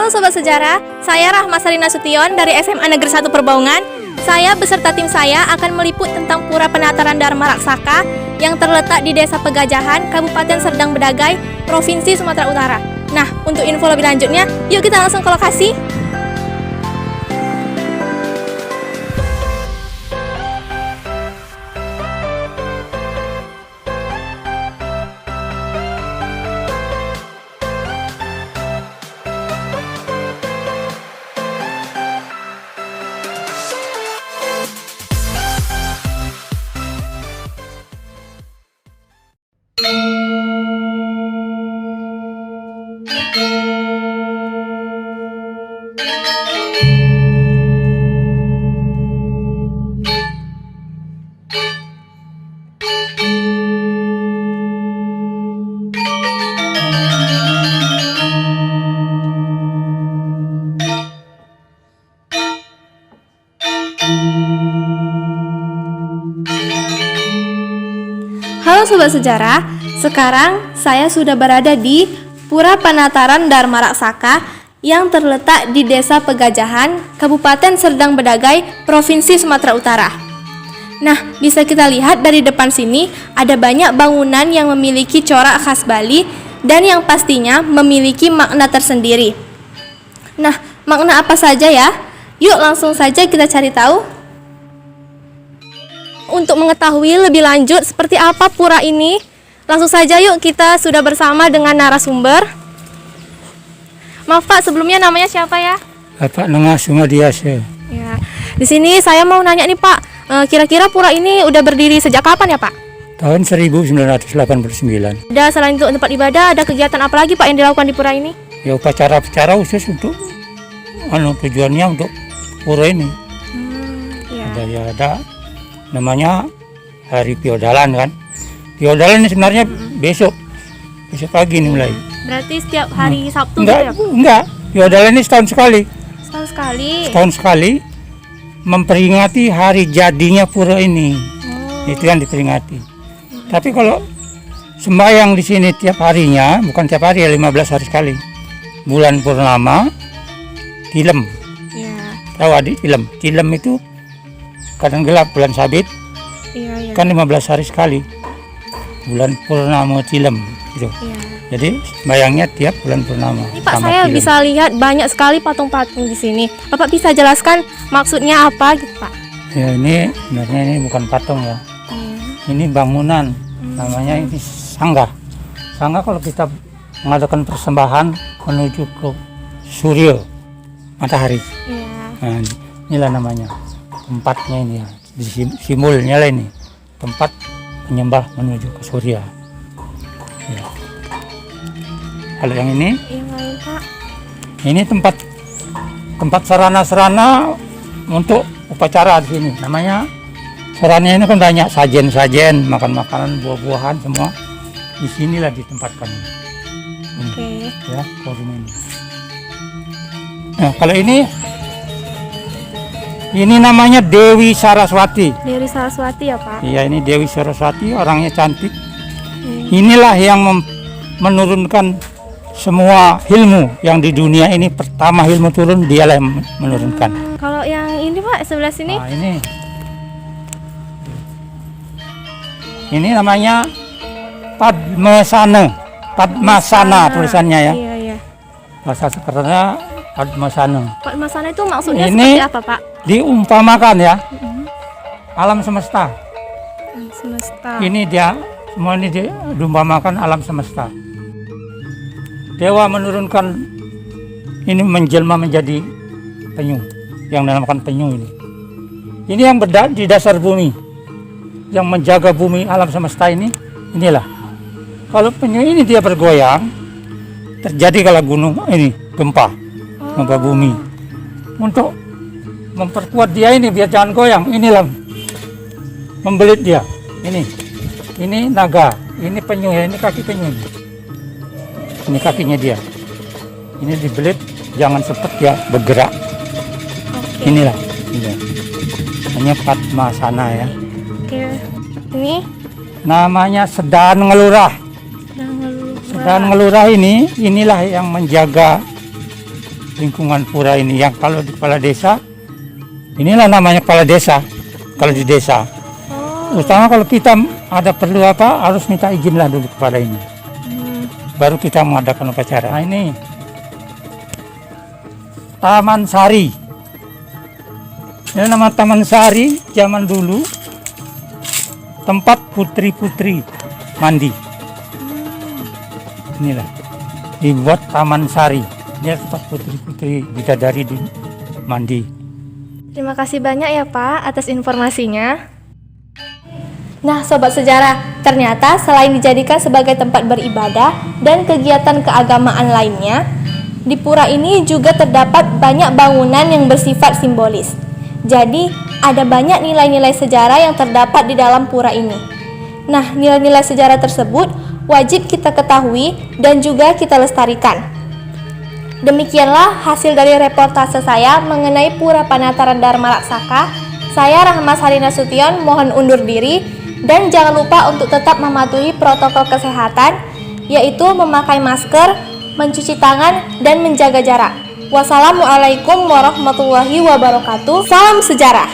Halo Sobat Sejarah, saya Rahma Sarina Sution dari SMA Negeri 1 Perbaungan. Saya beserta tim saya akan meliput tentang Pura Penataran Dharma Raksaka yang terletak di Desa Pegajahan, Kabupaten Serdang Bedagai, Provinsi Sumatera Utara. Nah, untuk info lebih lanjutnya, yuk kita langsung ke lokasi. Halo Sobat Sejarah, sekarang saya sudah berada di Pura Penataran Dharma Raksaka yang terletak di Desa Pegajahan, Kabupaten Serdang Bedagai, Provinsi Sumatera Utara. Nah, bisa kita lihat dari depan sini ada banyak bangunan yang memiliki corak khas Bali dan yang pastinya memiliki makna tersendiri. Nah, makna apa saja ya? Yuk langsung saja kita cari tahu. Untuk mengetahui lebih lanjut seperti apa pura ini, langsung saja yuk kita sudah bersama dengan narasumber. Maaf Pak, sebelumnya namanya siapa ya? Bapak Nengas Sumadiase. Ya, di sini saya mau nanya nih Pak, kira-kira pura ini udah berdiri sejak kapan ya Pak? Tahun 1989. Ada selain untuk tempat ibadah, ada kegiatan apa lagi Pak yang dilakukan di pura ini? Ya upacara-upacara khusus untuk tujuannya untuk pura ini. Ya. Ada namanya Hari Piodalan kan. Piodalan ini sebenarnya besok pagi ini mulai. Berarti setiap hari Sabtu gitu ya Pak? Enggak. Piodalan ini setahun sekali. Setahun sekali. Setahun sekali memperingati hari jadinya pura ini. Itu yang diperingati. Tapi kalau sembahyang di sini tiap harinya, bukan tiap hari ya, 15 hari sekali. Bulan purnama, tilem. Ya. Tahu adik tilem? Tilem itu kadang gelap, bulan sabit. Iya. Kan 15 hari sekali. Bulan purnama tilem gitu. Iya. Jadi sembahyangnya tiap bulan purnama. Ini Pak, saya tilem. bisa lihat banyak sekali patung-patung di sini. Bapak bisa jelaskan maksudnya apa gitu Pak? Ya ini sebenarnya ini bukan patung ya. Ini bangunan. Namanya ini sangga. Sangga kalau kita mengadakan persembahan menuju ke surya, matahari. Iya. Nah, inilah namanya. Tempatnya ini ya. Simbolnya lah ini. Tempat menyembah menuju ke surya. Ya. Kalau yang ini, Yang lain Pak? ini tempat sarana-sarana untuk upacara di sini. Namanya sarananya ini kan banyak, sajen-sajen, makan makanan, buah-buahan semua. Di sinilah ditempatkan. Oke. Ya, forum ini. Nah, kalau ini namanya Dewi Saraswati. Dewi Saraswati ya Pak? Iya, ini Dewi Saraswati, orangnya cantik. Inilah yang menurunkan semua ilmu yang di dunia ini. Pertama ilmu turun, dialah yang menurunkan. Kalau yang ini Pak, sebelah sini? Nah, ini namanya Padmasana tulisannya ya. Iya. Bahasa sekernya Padmasana. Padmasana itu maksudnya Ini seperti apa Pak? diumpamakan ya, alam semesta. Semesta. Ini dia, semua ini diumpamakan alam semesta. Dewa menurunkan ini, menjelma menjadi penyu, yang dinamakan penyu ini. Ini yang berada di dasar bumi, yang menjaga bumi alam semesta ini. Inilah. Kalau penyu ini dia bergoyang, terjadi kalau gunung ini gempa bumi. Untuk memperkuat dia ini biar jangan goyang, inilah membelit dia. Ini naga, ini penyu ya, ini kaki penyu. Ini kakinya dia. Ini dibelit, jangan cepat ya bergerak. Inilah. Hanya Padmasana ya. Oke. Ini Namanya Sedan Ngelurah. Sedan Ngelurah inilah yang menjaga lingkungan pura ini, yang kalau di kepala desa, inilah namanya kepala desa kalau di desa. Utama kalau kita ada perlu apa, harus minta izin lah dulu kepada ini, baru kita mengadakan upacara. Nah, ini Taman Sari, ini nama Taman Sari zaman dulu, tempat putri-putri mandi. Inilah dibuat Taman Sari, ini tempat putri-putri bidadari di mandi. Terima kasih banyak ya Pak atas informasinya. Nah Sobat Sejarah, ternyata selain dijadikan sebagai tempat beribadah dan kegiatan keagamaan lainnya, di pura ini juga terdapat banyak bangunan yang bersifat simbolis. Jadi ada banyak nilai-nilai sejarah yang terdapat di dalam pura ini. Nah nilai-nilai sejarah tersebut wajib kita ketahui dan juga kita lestarikan. Demikianlah hasil dari reportase saya mengenai Pura Panataran Dharma Raksaka. Saya Rahma Sarina Sution mohon undur diri, dan jangan lupa untuk tetap mematuhi protokol kesehatan, yaitu memakai masker, mencuci tangan, dan menjaga jarak. Wassalamualaikum warahmatullahi wabarakatuh. Salam sejarah.